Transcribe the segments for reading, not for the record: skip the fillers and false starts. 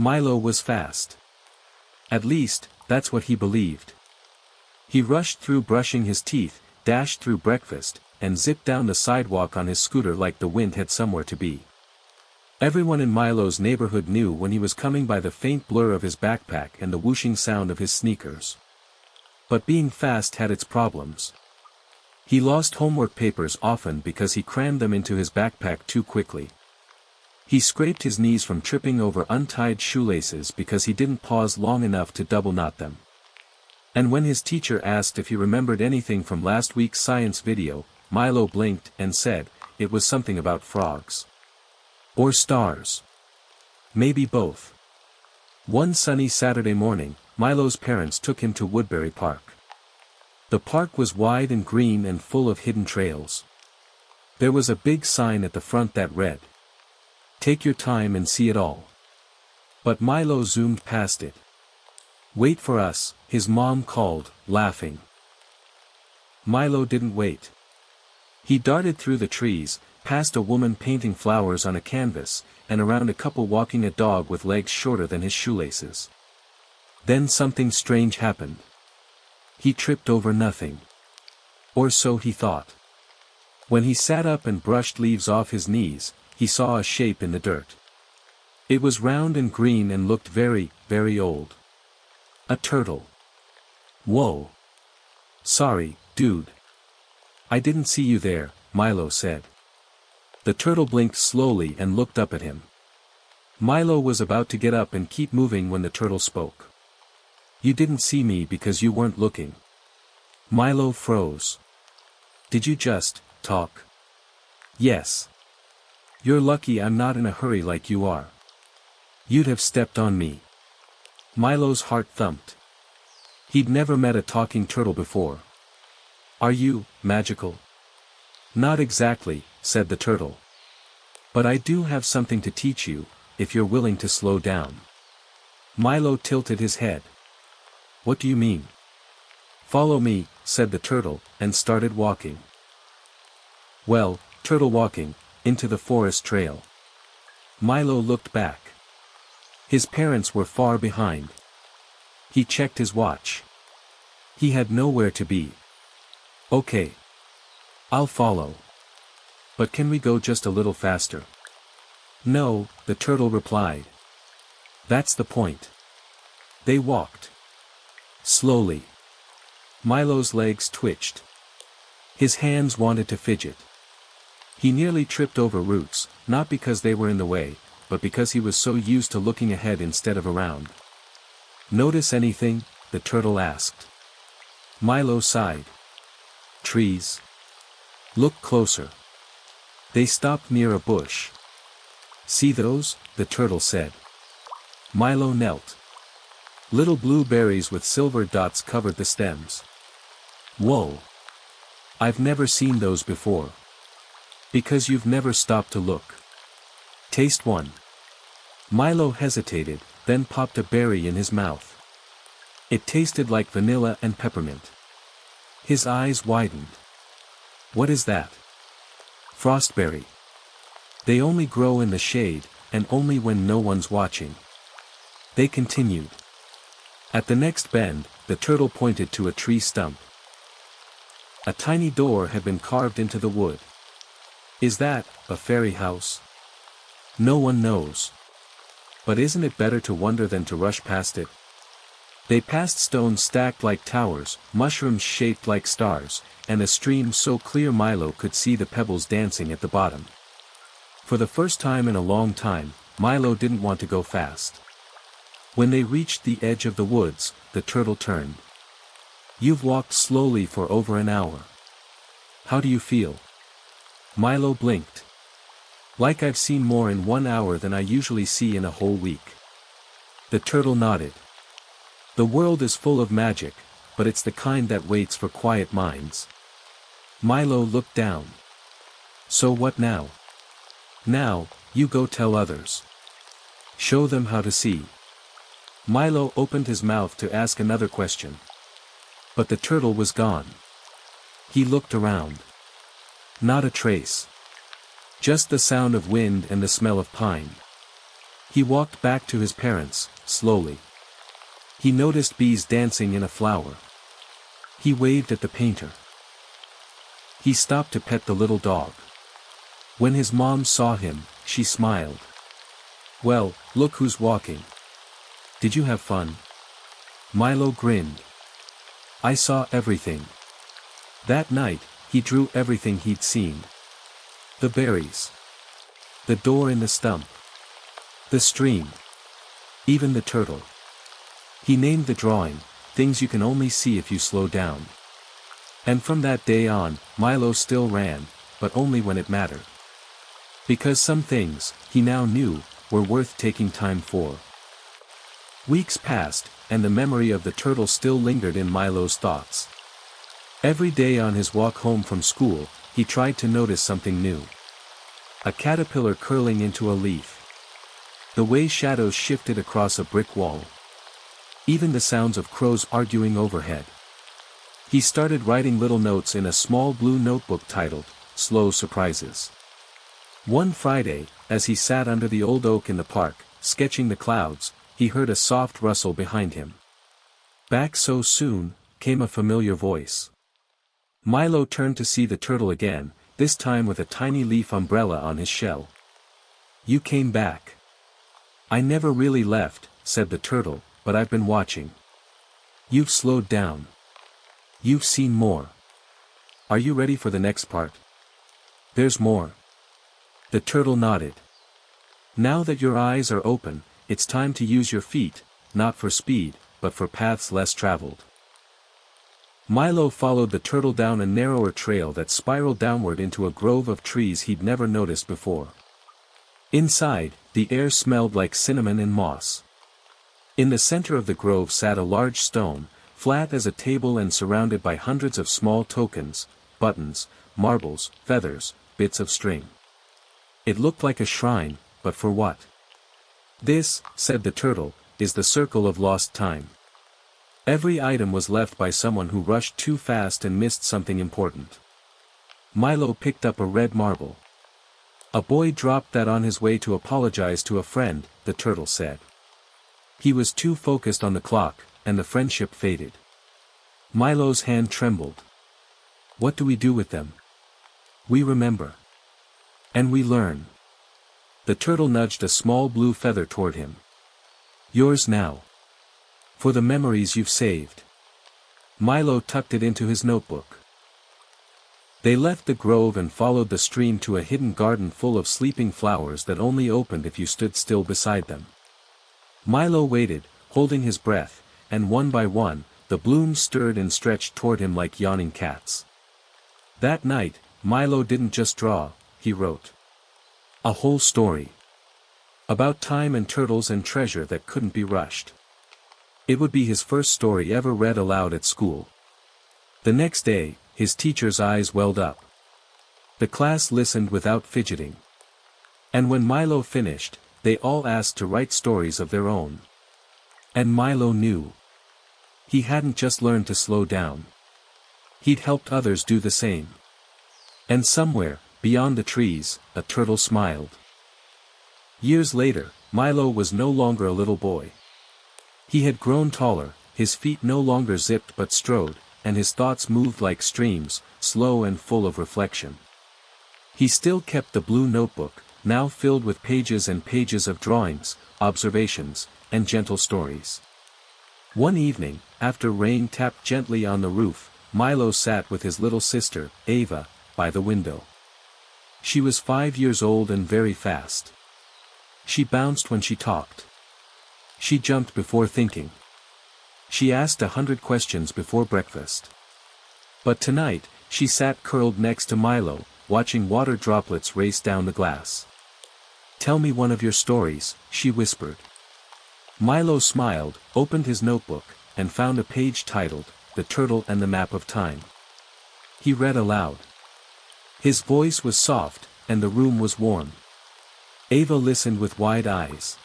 Milo was fast. At least, that's what he believed. He rushed through brushing his teeth, dashed through breakfast, and zipped down the sidewalk on his scooter like the wind had somewhere to be. Everyone in Milo's neighborhood knew when he was coming by the faint blur of his backpack and the whooshing sound of his sneakers. But being fast had its problems. He lost homework papers often because he crammed them into his backpack too quickly. He scraped his knees from tripping over untied shoelaces because he didn't pause long enough to double knot them. And when his teacher asked if he remembered anything from last week's science video, Milo blinked and said, it was something about frogs. Or stars. Maybe both. One sunny Saturday morning, Milo's parents took him to Woodbury Park. The park was wide and green and full of hidden trails. There was a big sign at the front that read, "Take your time and see it all." But Milo zoomed past it. "Wait for us," his mom called, laughing. Milo didn't wait. He darted through the trees, past a woman painting flowers on a canvas, and around a couple walking a dog with legs shorter than his shoelaces. Then something strange happened. He tripped over nothing. Or so he thought. When he sat up and brushed leaves off his knees, he saw a shape in the dirt. It was round and green and looked very, very old. A turtle. "Whoa. Sorry, dude. I didn't see you there," Milo said. The turtle blinked slowly and looked up at him. Milo was about to get up and keep moving when the turtle spoke. "You didn't see me because you weren't looking." Milo froze. "Did you just talk?" "Yes. You're lucky I'm not in a hurry like you are. You'd have stepped on me." Milo's heart thumped. He'd never met a talking turtle before. "Are you magical?" "Not exactly," said the turtle. "But I do have something to teach you, if you're willing to slow down." Milo tilted his head. "What do you mean?" "Follow me," said the turtle, and started walking. Well, turtle walking, into the forest trail. Milo looked back. His parents were far behind. He checked his watch. He had nowhere to be. "Okay. I'll follow. But can we go just a little faster?" "No," the turtle replied. "That's the point." They walked. Slowly. Milo's legs twitched. His hands wanted to fidget. He nearly tripped over roots, not because they were in the way, but because he was so used to looking ahead instead of around. "Notice anything?" the turtle asked. Milo sighed. "Trees. Look closer." They stopped near a bush. "See those?" the turtle said. Milo knelt. Little blue berries with silver dots covered the stems. "Whoa. I've never seen those before." "Because you've never stopped to look. Taste one." Milo hesitated, then popped a berry in his mouth. It tasted like vanilla and peppermint. His eyes widened. "What is that?" "Frostberry. They only grow in the shade, and only when no one's watching." They continued. At the next bend, the turtle pointed to a tree stump. A tiny door had been carved into the wood. "Is that a fairy house?" "No one knows. But isn't it better to wonder than to rush past it?" They passed stones stacked like towers, mushrooms shaped like stars, and a stream so clear Milo could see the pebbles dancing at the bottom. For the first time in a long time, Milo didn't want to go fast. When they reached the edge of the woods, the turtle turned. "You've walked slowly for over an hour. How do you feel?" Milo blinked. "Like I've seen more in 1 hour than I usually see in a whole week." The turtle nodded. "The world is full of magic, but it's the kind that waits for quiet minds." Milo looked down. "So what now?" "Now, you go tell others. Show them how to see." Milo opened his mouth to ask another question. But the turtle was gone. He looked around. Not a trace. Just the sound of wind and the smell of pine. He walked back to his parents, slowly. He noticed bees dancing in a flower. He waved at the painter. He stopped to pet the little dog. When his mom saw him, she smiled. "Well, look who's walking. Did you have fun?" Milo grinned. "I saw everything." That night, he drew everything he'd seen. The berries. The door in the stump. The stream. Even the turtle. He named the drawing, "Things You Can Only See If You Slow Down." And from that day on, Milo still ran, but only when it mattered. Because some things, he now knew, were worth taking time for. Weeks passed, and the memory of the turtle still lingered in Milo's thoughts. Every day on his walk home from school, he tried to notice something new. A caterpillar curling into a leaf. The way shadows shifted across a brick wall. Even the sounds of crows arguing overhead. He started writing little notes in a small blue notebook titled, "Slow Surprises." One Friday, as he sat under the old oak in the park, sketching the clouds, he heard a soft rustle behind him. "Back so soon?" came a familiar voice. Milo turned to see the turtle again, this time with a tiny leaf umbrella on his shell. "You came back." "I never really left," said the turtle, "but I've been watching. You've slowed down. You've seen more. Are you ready for the next part?" "There's more." The turtle nodded. "Now that your eyes are open, it's time to use your feet, not for speed, but for paths less traveled." Milo followed the turtle down a narrower trail that spiraled downward into a grove of trees he'd never noticed before. Inside, the air smelled like cinnamon and moss. In the center of the grove sat a large stone, flat as a table and surrounded by hundreds of small tokens, buttons, marbles, feathers, bits of string. It looked like a shrine, but for what? "This," said the turtle, "is the circle of lost time." Every item was left by someone who rushed too fast and missed something important. Milo picked up a red marble. "A boy dropped that on his way to apologize to a friend," the turtle said. "He was too focused on the clock, and the friendship faded." Milo's hand trembled. "What do we do with them?" "We remember. And we learn." The turtle nudged a small blue feather toward him. "Yours now. For the memories you've saved." Milo tucked it into his notebook. They left the grove and followed the stream to a hidden garden full of sleeping flowers that only opened if you stood still beside them. Milo waited, holding his breath, and one by one, the blooms stirred and stretched toward him like yawning cats. That night, Milo didn't just draw, he wrote. A whole story. About time and turtles and treasure that couldn't be rushed. It would be his first story ever read aloud at school. The next day, his teacher's eyes welled up. The class listened without fidgeting. And when Milo finished, they all asked to write stories of their own. And Milo knew. He hadn't just learned to slow down. He'd helped others do the same. And somewhere, beyond the trees, a turtle smiled. Years later, Milo was no longer a little boy. He had grown taller, his feet no longer zipped but strode, and his thoughts moved like streams, slow and full of reflection. He still kept the blue notebook, now filled with pages and pages of drawings, observations, and gentle stories. One evening, after rain tapped gently on the roof, Milo sat with his little sister, Ava, by the window. She was 5 years old and very fast. She bounced when she talked. She jumped before thinking. She asked 100 questions before breakfast. But tonight, she sat curled next to Milo, watching water droplets race down the glass. "Tell me one of your stories," she whispered. Milo smiled, opened his notebook, and found a page titled, "The Turtle and the Map of Time." He read aloud. His voice was soft, and the room was warm. Ava listened with wide eyes.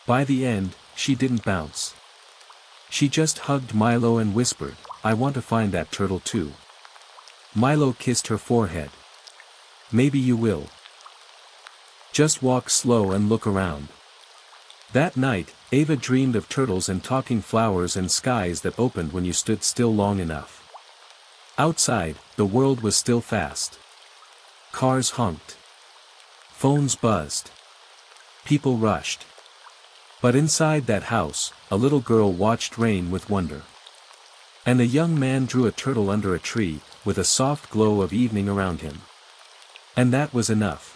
By the end, she didn't bounce. She just hugged Milo and whispered, "I want to find that turtle too." Milo kissed her forehead. "Maybe you will. Just walk slow and look around. That night, Ava dreamed of turtles and talking flowers and skies that opened when you stood still long enough. Outside, the world was still fast. Cars honked. Phones buzzed. People rushed. But inside that house, a little girl watched rain with wonder. And a young man drew a turtle under a tree, with a soft glow of evening around him. And that was enough.